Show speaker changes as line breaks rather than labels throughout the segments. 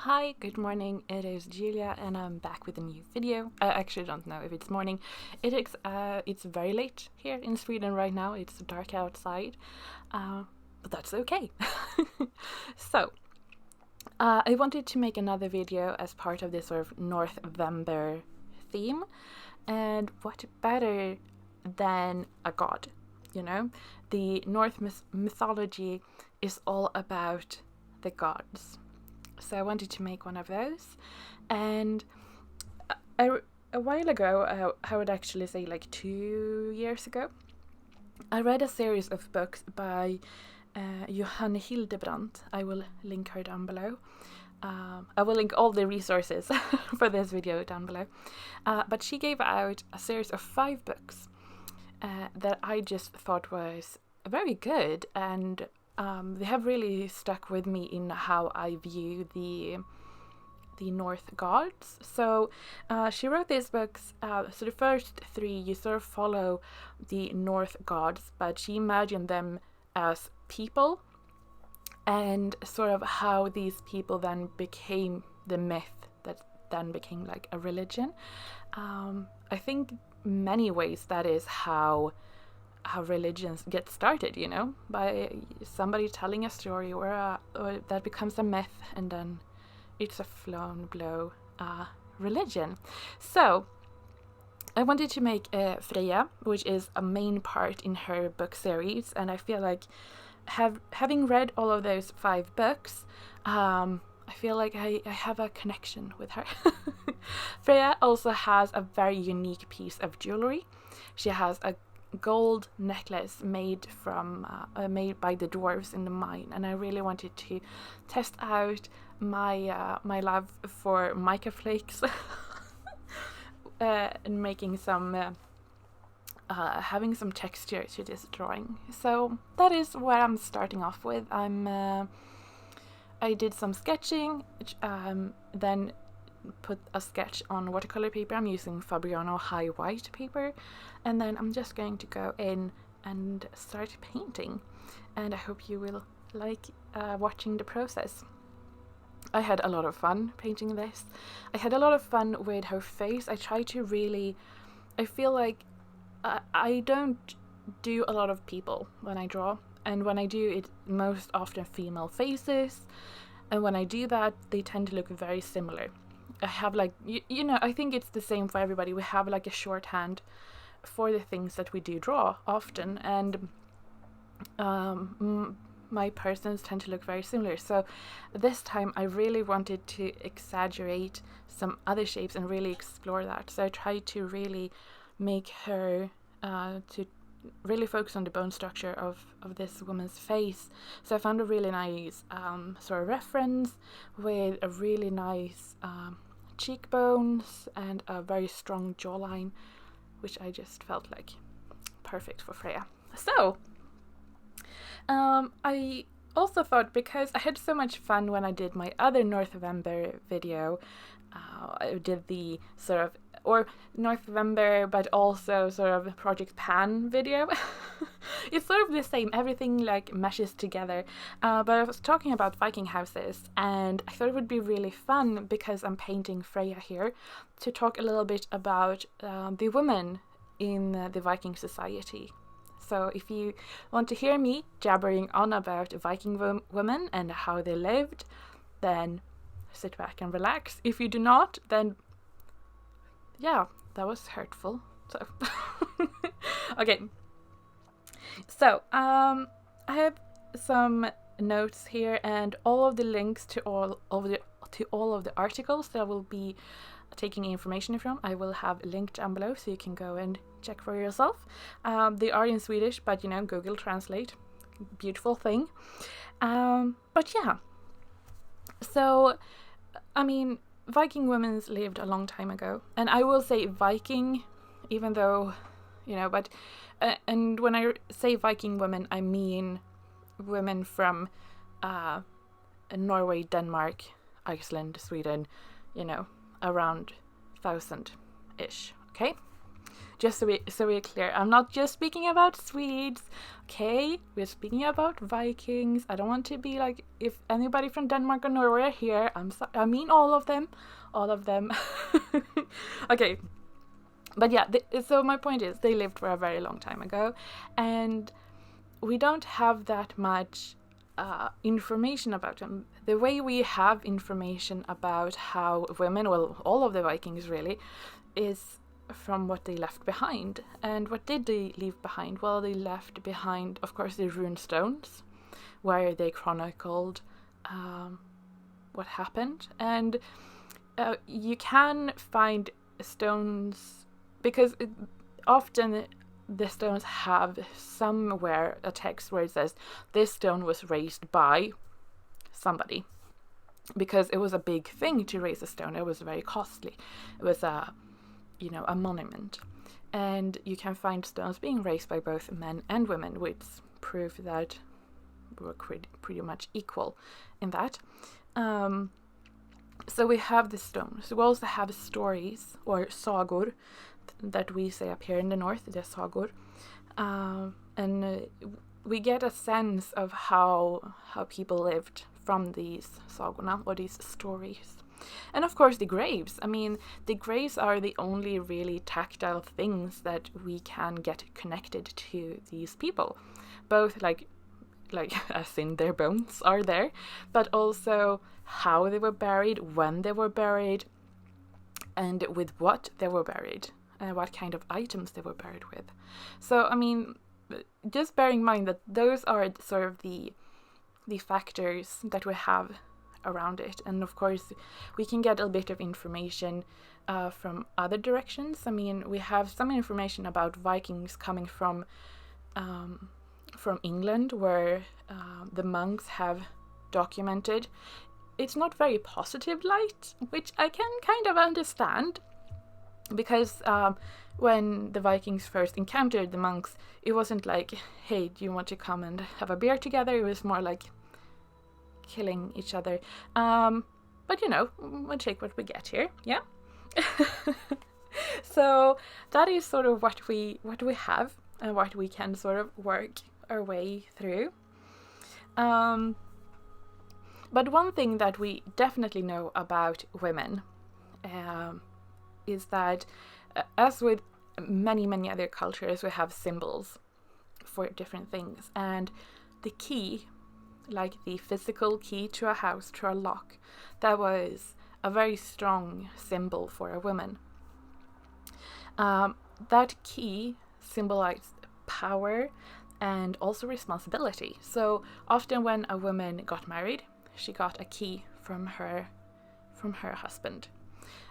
Hi, good morning. It is Julia, and I'm back with a new video. I actually don't know if it's morning. It's very late here in Sweden right now. It's dark outside, but that's okay. So, I wanted to make another video as part of this sort of Norsevember theme, and what better than a god? You know, the mythology is all about the gods. So I wanted to make one of those, and a while ago, I would actually say like 2 years ago, I read a series of books by Johanne Hildebrandt. I will link her down below. I will link all the resources for this video down below. But she gave out a series of 5 books that I just thought was very good, and they have really stuck with me in how I view the North gods. So she wrote these books. So the first 3, you sort of follow the North gods, but she imagined them as people, and sort of how these people then became the myth that then became like a religion. I think many ways that is how religions get started, you know, by somebody telling a story or that becomes a myth, and then it's a blow religion. So I wanted to make Freya, which is a main part in her book series, and I feel like having read all of those 5 books, I feel like I have a connection with her. Freya also has a very unique piece of jewelry. She has a gold necklace made by the dwarves in the mine, and I really wanted to test out my love for mica flakes and making some having some texture to this drawing. So that is what I'm starting off with. I did some sketching, then put a sketch on watercolor paper. I'm using Fabriano high white paper, and then I'm just going to go in and start painting, and I hope you will like watching the process. I had a lot of fun painting this. I had a lot of fun with her face. I feel like I don't do a lot of people when I draw, and when I do, it's most often female faces, and when I do that, they tend to look very similar. I have like, you know, I think it's the same for everybody. We have like a shorthand for the things that we do draw often, and my persons tend to look very similar. So this time I really wanted to exaggerate some other shapes and really explore that. So I tried to really make her to really focus on the bone structure of this woman's face. So I found a really nice sort of reference with a really nice cheekbones and a very strong jawline, which I just felt like perfect for Freya. So I also thought, because I had so much fun when I did my other Norsevember video, I did the sort of, or Norsevember, but also sort of Project Pan video. It's sort of the same, everything like meshes together. But I was talking about Viking houses, and I thought it would be really fun, because I'm painting Freya here, to talk a little bit about the women in the Viking society. So if you want to hear me jabbering on about Viking women and how they lived, then sit back and relax. If you do not, then yeah, that was hurtful. So okay. So I have some notes here, and all of the links to all of the articles that I will be taking information from, I will have linked down below, so you can go and check for yourself. They are in Swedish, but you know, Google Translate, beautiful thing. But yeah, so I mean, Viking women lived a long time ago, and I will say Viking, even though, you know, but and when I say Viking women, I mean women from Norway, Denmark, Iceland, Sweden, you know, around 1000-ish, okay? Just so we're clear, I'm not just speaking about Swedes, okay? We're speaking about Vikings. I don't want to be like, if anybody from Denmark or Norway are here, I mean all of them. Okay, but yeah, so my point is, they lived for a very long time ago, and we don't have that much information about them. The way we have information about how women, well, all of the Vikings really, is from what they left behind. And what did they leave behind? Well, they left behind, of course, the rune stones, where they chronicled what happened. And you can find stones, because often the stones have somewhere a text where it says this stone was raised by somebody, because it was a big thing to raise a stone. It was very costly. It was a monument. And you can find stones being raised by both men and women, which prove that we were pretty much equal in that. So we have the stones. We also have stories, or sagor, that we say up here in the north, the sagor. And we get a sense of how people lived from these sagorna, or these stories. And of course the graves. I mean, the graves are the only really tactile things that we can get connected to these people. Both like as in their bones are there, but also how they were buried, when they were buried, and with what they were buried, and what kind of items they were buried with. So, I mean, just bearing in mind that those are sort of the factors that we have around it. And of course we can get a bit of information from other directions. I mean, we have some information about Vikings coming from England, where the monks have documented. It's not very positive light, which I can kind of understand, because when the Vikings first encountered the monks, it wasn't like, hey, do you want to come and have a beer together? It was more like killing each other. But we'll take what we get here. Yeah. So that is sort of what we have, and what we can sort of work our way through. But one thing that we definitely know about women is that, as with many other cultures, we have symbols for different things. And the key, like the physical key to a house, to a lock, that was a very strong symbol for a woman. That key symbolized power and also responsibility. So often when a woman got married, she got a key from her husband,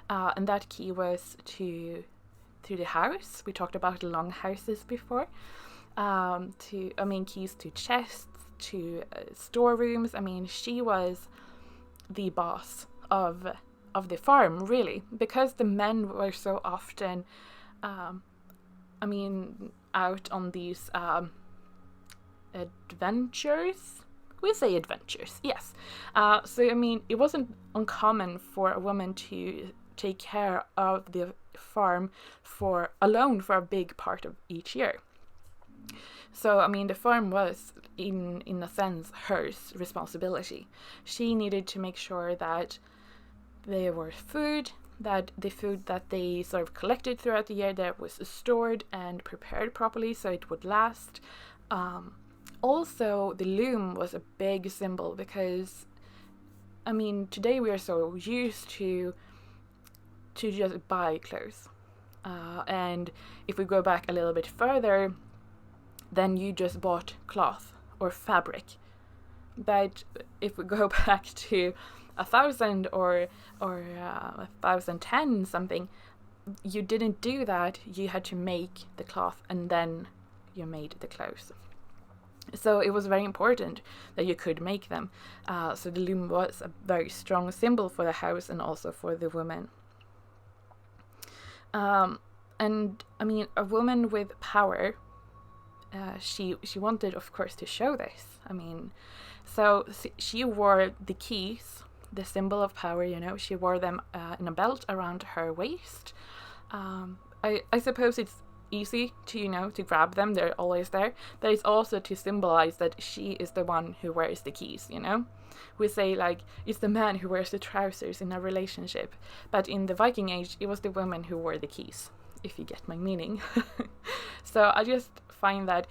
and that key was to the house. We talked about long houses before. Keys to chests, to storerooms. I mean, she was the boss of the farm, really, because the men were so often out on these adventures. We say adventures, yes. It wasn't uncommon for a woman to take care of the farm alone for a big part of each year. So, the farm was, in a sense, her responsibility. She needed to make sure that there was food, that the food that they sort of collected throughout the year, that was stored and prepared properly so it would last. Also, the loom was a big symbol, because, today we are so used to just buy clothes. And if we go back a little bit further, then you just bought cloth or fabric. But if we go back to 1,000 or 1,010 something, you didn't do that. You had to make the cloth, and then you made the clothes. So it was very important that you could make them. So the loom was a very strong symbol for the house and also for the women. A woman with power, she wanted, of course, to show this. So she wore the keys, the symbol of power, she wore them in a belt around her waist. I suppose it's easy to, to grab them, they're always there. But it's also to symbolize that she is the one who wears the keys, We say like it's the man who wears the trousers in a relationship, but in the Viking Age it was the women who wore the keys, if you get my meaning. So I just find that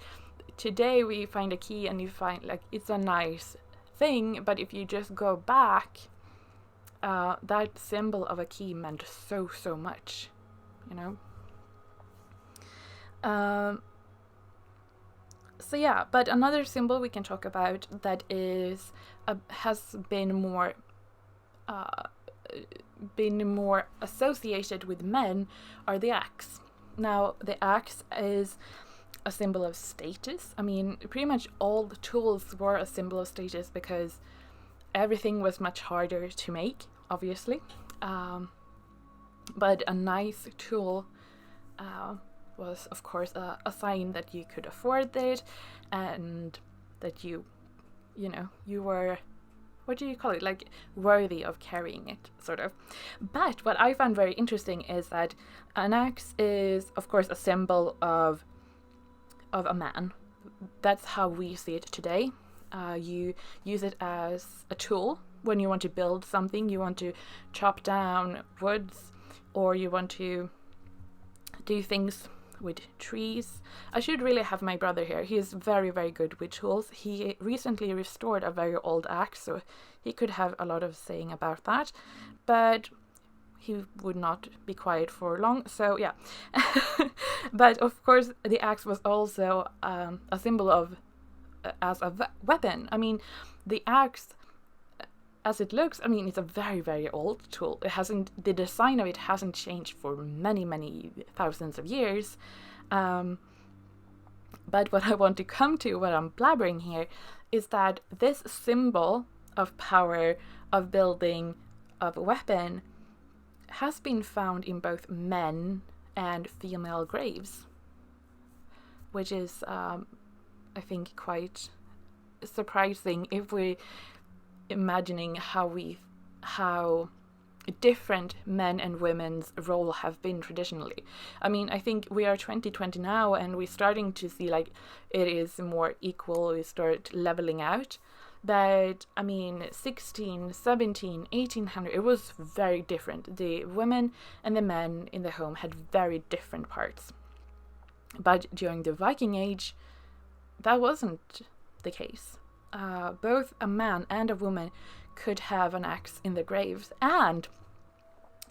today we find a key and you find like it's a nice thing, but if you just go back, that symbol of a key meant so much, So yeah, but another symbol we can talk about that is has been more associated with men are the axe. Now the axe is a symbol of status. I mean, pretty much all the tools were a symbol of status because everything was much harder to make, obviously. But a nice tool was, of course, a sign that you could afford it and that you were, what do you call it, like worthy of carrying it, sort of. But what I found very interesting is that an axe is, of course, a symbol of a man. That's how we see it today. You use it as a tool when you want to build something, you want to chop down woods, or you want to do things with trees. I should really have my brother here. He is very, very good with tools. He recently restored a very old axe, so he could have a lot of saying about that, but he would not be quiet for long, so yeah. But of course the axe was also a symbol of as a weapon. I mean, the axe as it looks, I mean, it's a very, very old tool. The design of it hasn't changed for many, many thousands of years. But what I want to come to, what I'm blabbering here, is that this symbol of power, of building, of a weapon, has been found in both men and female graves, which is, I think, quite surprising if we imagining how different men and women's role have been traditionally. I mean, I think we are 2020 now and we're starting to see like it is more equal, we start leveling out. But I mean, 16, 17, 1800, it was very different. The women and the men in the home had very different parts. But during the Viking Age, that wasn't the case. Both a man and a woman could have an axe in their graves. And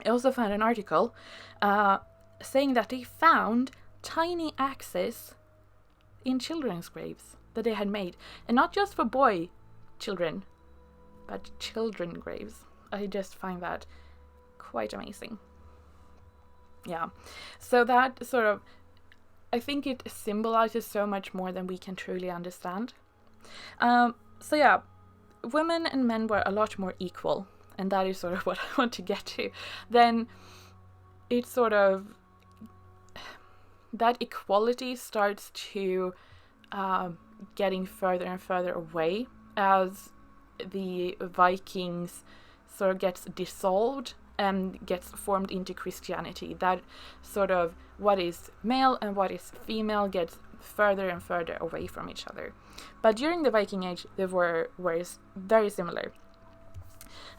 I also found an article saying that they found tiny axes in children's graves that they had made. And not just for boy children, but children graves. I just find that quite amazing. Yeah. So that sort of, I think it symbolizes so much more than we can truly understand. So yeah, women and men were a lot more equal, and that is sort of what I want to get to. Then it's sort of, that equality starts to getting further and further away as the Vikings sort of gets dissolved and gets formed into Christianity. That sort of what is male and what is female gets further and further away from each other. But during the Viking Age, they were very similar.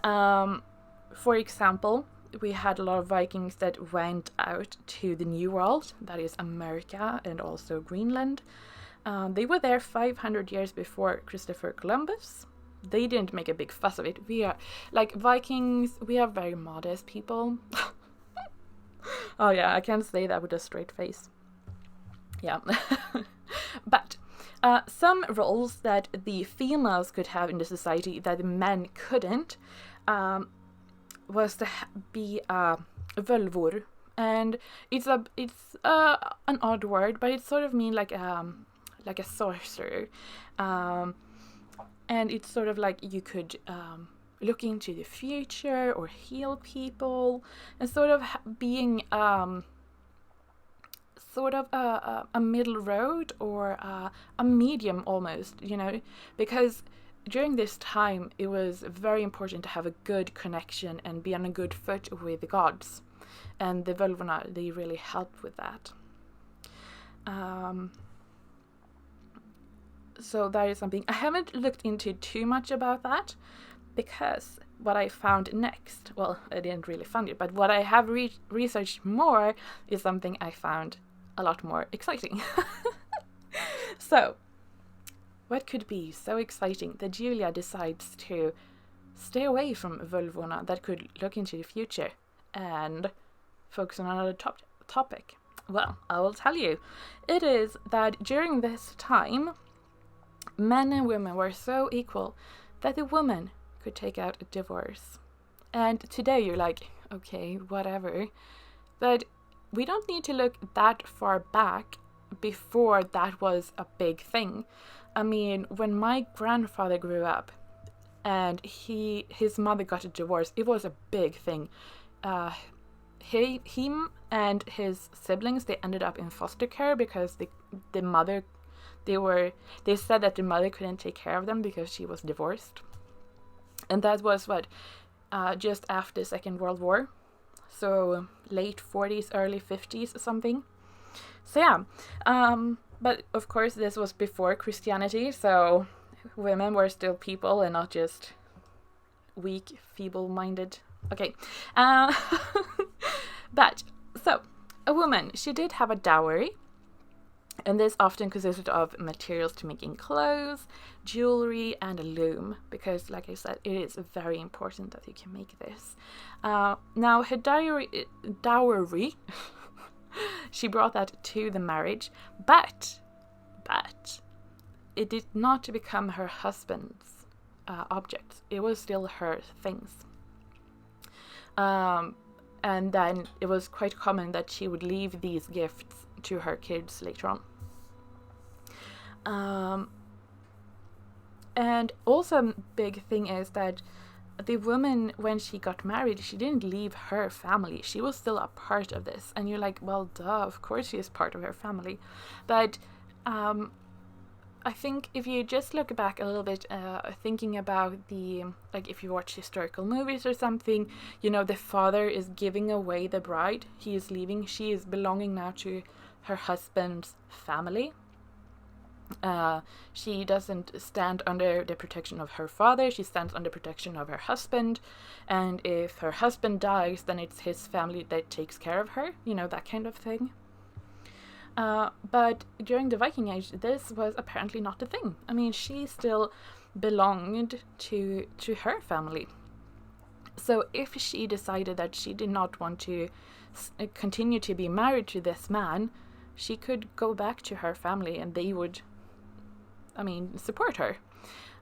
For example, we had a lot of Vikings that went out to the New World, that is America and also Greenland. They were there 500 years before Christopher Columbus. They didn't make a big fuss of it. We are, like Vikings, we are very modest people. Oh yeah, I can't say that with a straight face. Yeah. But some roles that the females could have in the society that the men couldn't was to be völvor. And it's an odd word, but it sort of means like a sorcerer. And it's sort of like you could look into the future or heal people, and sort of being sort of a middle road or a medium almost, because during this time it was very important to have a good connection and be on a good foot with the gods. and the vulvona, they really help with that. So that is something I haven't looked into too much about that, because what I found next, well, I didn't really find it, but what I have researched more is something I found a lot more exciting. So, what could be so exciting that Julia decides to stay away from vulvona that could look into the future and focus on another topic? Well, I will tell you. It is that during this time, men and women were so equal that the woman could take out a divorce. And today you're like, okay, whatever. But we don't need to look that far back before that was a big thing. I mean, when my grandfather grew up and his mother got a divorce, it was a big thing. Him and his siblings, they ended up in foster care because the mother, they said that the mother couldn't take care of them because she was divorced. And that was just after the Second World War. So late 40s, early 50s or something. So yeah, but of course this was before Christianity, so women were still people and not just weak, feeble-minded. Okay. But, so, a woman, she did have a dowry. And this often consisted of materials to making clothes, jewelry, and a loom. Because, like I said, it is very important that you can make this. Now, her dowry she brought that to the marriage. But, it did not become her husband's object. It was still her things. And then it was quite common that she would leave these gifts to her kids later on. And also a big thing is that the woman, when she got married, she didn't leave her family. She was still a part of this. And you're like, well, duh, of course she is part of her family. But I think if you just look back a little bit, thinking about if you watch historical movies or something, you know, the father is giving away the bride. He is leaving. She is belonging now to her husband's family. She doesn't stand under the protection of her father. She stands under protection of her husband. And if her husband dies, then it's his family that takes care of her. You know, that kind of thing. But during the Viking Age, this was apparently not a thing. I mean, she still belonged to her family. So if she decided that she did not want to continue to be married to this man, she could go back to her family and they would, support her.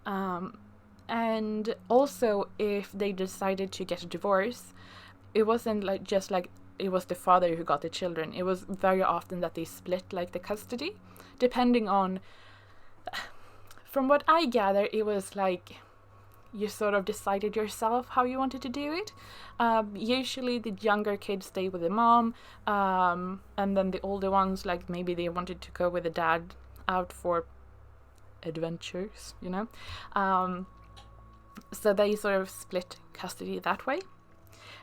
And also, if they decided to get a divorce, it wasn't just like it was the father who got the children. It was very often that they split the custody, depending on, from what I gather, it was you sort of decided yourself how you wanted to do it. Usually the younger kids stay with the mom, and then the older ones, maybe they wanted to go with the dad out for adventures, you know. So they sort of split custody that way.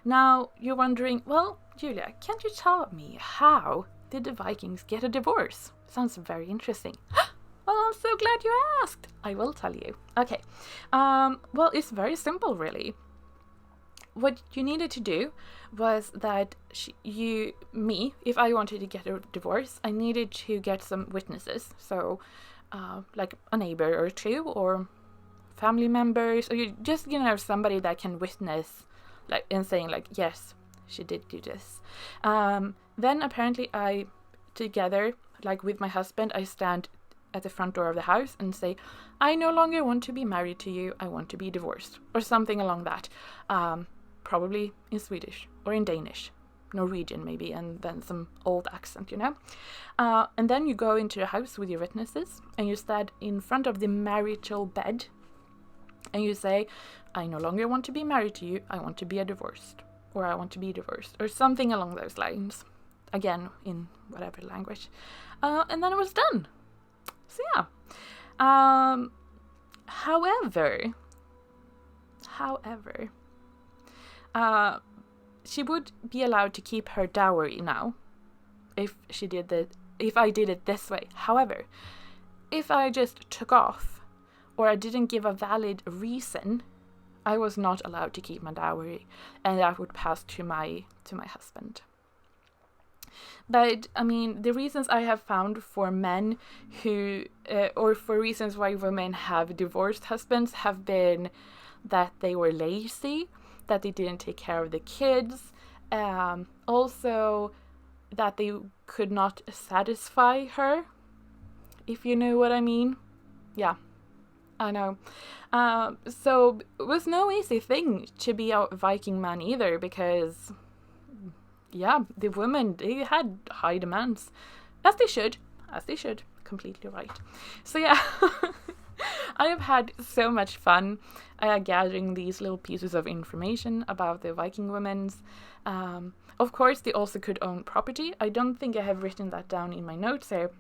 Now, you're wondering, well, Julia, can't you tell me how did the Vikings get a divorce? Sounds very interesting. Well, I'm so glad you asked. I will tell you. Okay. Well, it's very simple, really. What you needed to do was that if I wanted to get a divorce, I needed to get some witnesses. So, a neighbor or two, or family members, or you just, somebody that can witness and saying yes, she did do this. Then apparently I, together, with my husband, I stand at the front door of the house and say, I no longer want to be married to you, I want to be divorced, or something along that. Probably in Swedish or in Danish, Norwegian maybe, and then some old accent, and then you go into the house with your witnesses and you stand in front of the marital bed and you say, I no longer want to be married to you, I want to be divorced, or I want to be divorced, or something along those lines. Again, in whatever language. And then it was done. So yeah. However, she would be allowed to keep her dowry now if I did it this way. However, if I just took off or I didn't give a valid reason, I was not allowed to keep my dowry, and that would pass to my husband. But I mean, the reasons I have found for men who, or for reasons why women have divorced husbands, have been that they were lazy, that they didn't take care of the kids, also that they could not satisfy her, if you know what I mean. Yeah, I know. So it was no easy thing to be a Viking man either, because yeah, the women, they had high demands, as they should, completely right. So yeah, I have had so much fun gathering these little pieces of information about the Viking women's. Of course, they also could own property. I don't think I have written that down in my notes here,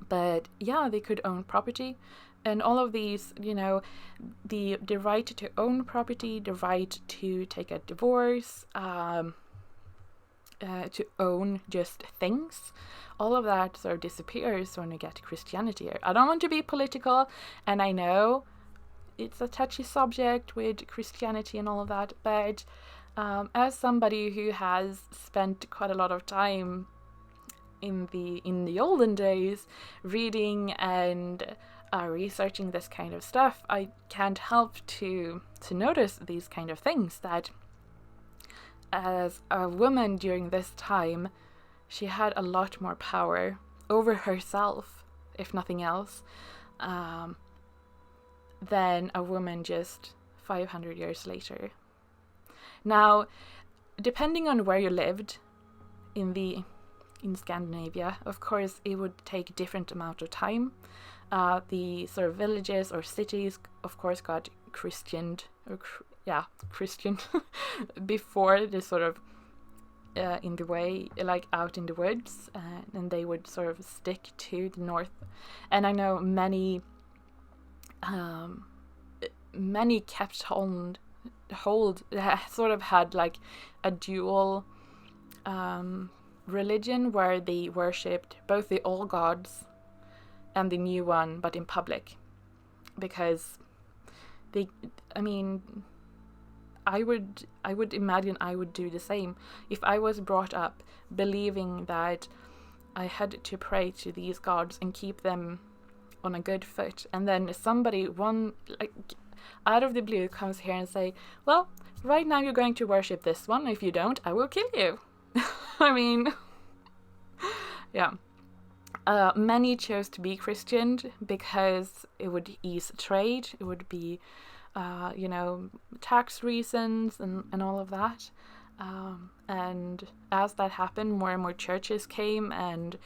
but yeah, they could own property. And all of these, you know, the right to own property, the right to take a divorce, to own just things, all of that sort of disappears when we get to Christianity here. I don't want to be political, and I know it's a touchy subject with Christianity and all of that, but as somebody who has spent quite a lot of time in the olden days reading and researching this kind of stuff, I can't help to notice these kind of things, that as a woman during this time, she had a lot more power over herself, if nothing else, than a woman just 500 years later. Now, depending on where you lived in Scandinavia, of course, it would take a different amount of time. The sort of villages or cities, of course, got Christianed, Christian before the sort of in the way, like out in the woods, and they would sort of stick to the north. And I know many kept sort of had like a dual religion where they worshipped both the old gods and the new one, but in public, because I would imagine I would do the same if I was brought up believing that I had to pray to these gods and keep them on a good foot, and then somebody out of the blue comes here and say, well, right now you're going to worship this one, if you don't, I will kill you. I mean, yeah. Many chose to be Christian because it would ease trade, it would be tax reasons and all of that. And as that happened, more and more churches came, and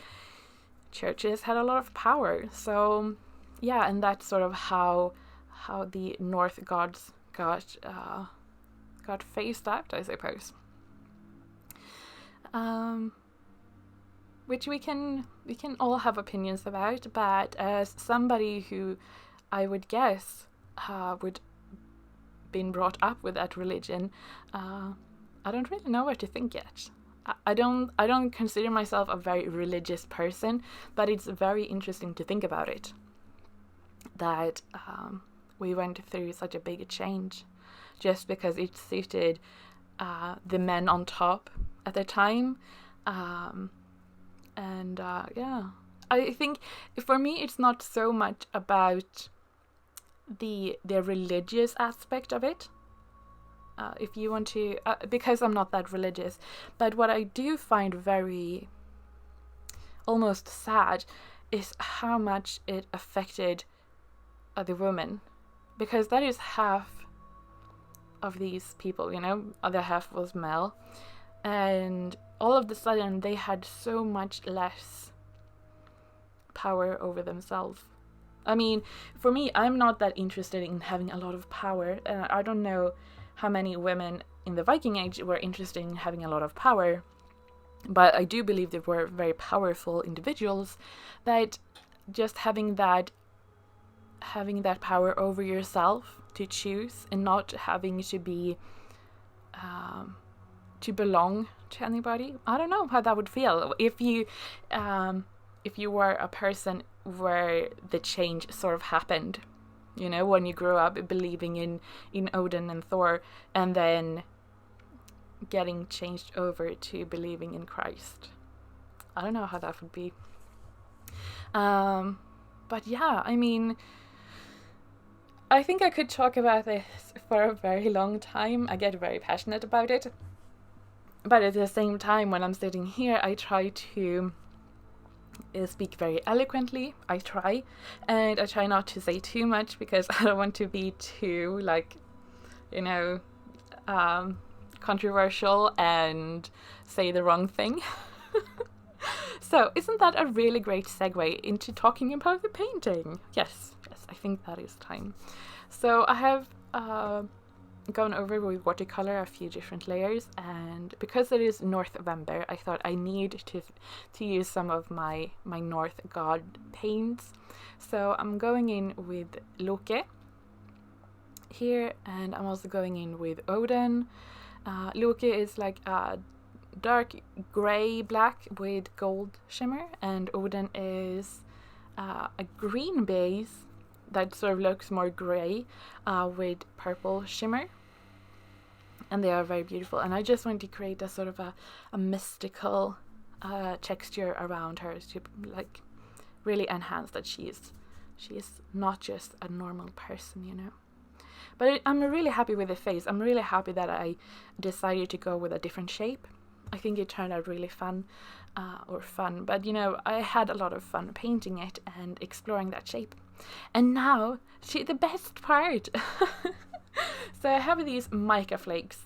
churches had a lot of power. So yeah, and that's sort of how the North gods got phased out, I suppose. Which we can all have opinions about, but as somebody who I would guess would been brought up with that religion, I don't really know what to think yet. I don't consider myself a very religious person, but it's very interesting to think about it, that we went through such a big change just because it suited the men on top at the time. I think for me it's not so much about the religious aspect of it, if you want to, because I'm not that religious, but what I do find very almost sad is how much it affected the women, because that is half of these people, other half was male, and all of a sudden they had so much less power over themselves. I mean, for me, I'm not that interested in having a lot of power. I don't know how many women in the Viking Age were interested in having a lot of power, but I do believe they were very powerful individuals, that just having that power over yourself to choose and not having to be belong to anybody. I don't know how that would feel if you were a person where the change sort of happened, you know, when you grew up believing in Odin and Thor, and then getting changed over to believing in Christ. I don't know how that would be. But yeah, I mean, I think I could talk about this for a very long time. I get very passionate about it. But at the same time, when I'm sitting here, I try to speak very eloquently. I try not to say too much, because I don't want to be too, like, you know, controversial and say the wrong thing. So isn't that a really great segue into talking about the painting? Yes, I think that is time. So I have gone over with watercolor a few different layers, and because it is Norsevember, I thought I need to use some of my North god paints. So I'm going in with Loki here, and I'm also going in with Odin. Loki is like a dark grey black with gold shimmer, and Odin is a green base that sort of looks more grey with purple shimmer, and they are very beautiful. And I just want to create a sort of a mystical texture around her to like really enhance that she is not just a normal person, you know. But I'm really happy with the face. I'm really happy that I decided to go with a different shape. I think it turned out really fun, but you know, I had a lot of fun painting it and exploring that shape. And now, the best part. So I have these mica flakes,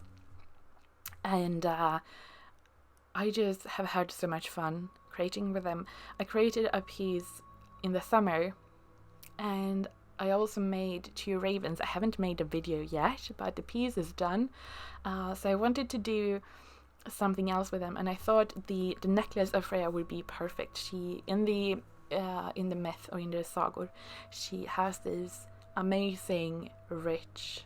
and I just have had so much fun creating with them. I created a piece in the summer, and I also made 2 ravens. I haven't made a video yet, but the piece is done. So I wanted to do something else with them, and I thought the necklace of Freya would be perfect. She in the myth, or in the saga, she has this amazing rich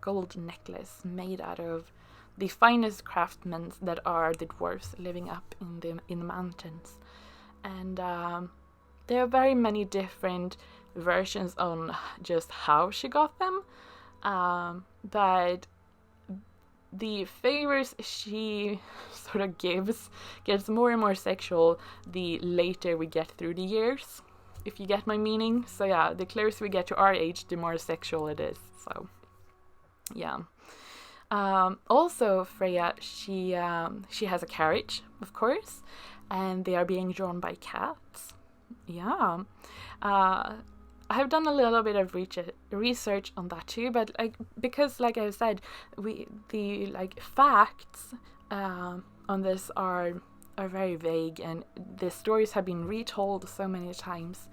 gold necklace made out of the finest craftsmen that are the dwarves living up in the mountains. And there are very many different versions on just how she got them, but the favors she sort of gets more and more sexual the later we get through the years, if you get my meaning. So yeah, the closer we get to our age, the more sexual it is. So yeah. Also, Freya, she has a carriage, of course, and they are being drawn by cats. Yeah. I have done a little bit of research on that too, but because like I said, the facts on this are very vague, and the stories have been retold so many times.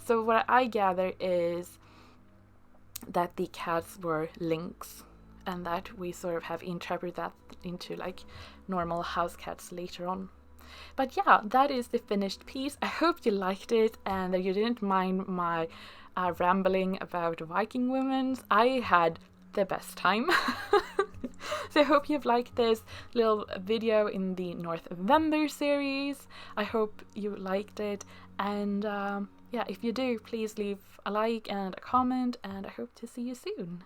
So what I gather is that the cats were lynx, and that we sort of have interpreted that into like normal house cats later on. But yeah, that is the finished piece. I hope you liked it and that you didn't mind my rambling about Viking women. I had the best time. So I hope you've liked this little video in the Norsevember series. I hope you liked it, and yeah, if you do, please leave a like and a comment, and I hope to see you soon.